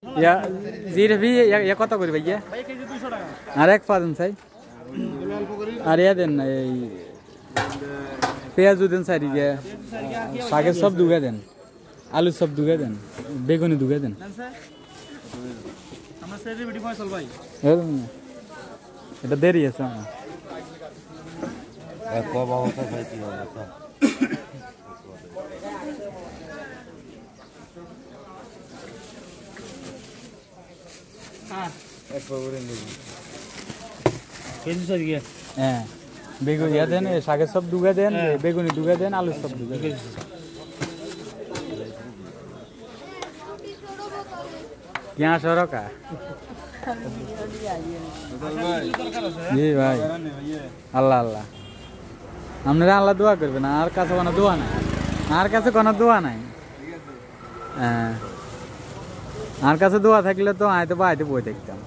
या जीरे भी या কত করে ভাইয়া ভাই কেজি 200 টাকা আর এক পাবেন চাই আর ইয়া দেন এই পেঁয়াজ দেন সারি যে শাকের সব দুগে দেন আলু সব দুগে দেন বেগুনি দুগে দেন আমরা সেলিব্রিটি ফয়সাল ভাই এটা দেরি আছে আমার কব অবস্থা খাইছি অবস্থা হ্যাঁ এক করে নিবি কেজি সারি গিয়া হ্যাঁ বেগুনি ইয়া দেন শাকের সব দুগে দেন বেগুনি দুগে দেন আলু সব দুগে দেন क्या शोर का जी भाई अल्लाह अल्लाह हमने अल्लाह दुआ करबे ना आर काছে কোনো দোয়া নাই আর কাছে কোনো দোয়া নাই হ্যাঁ আর কাছে দোয়া থাকলে তো আইতে বই দেখতাম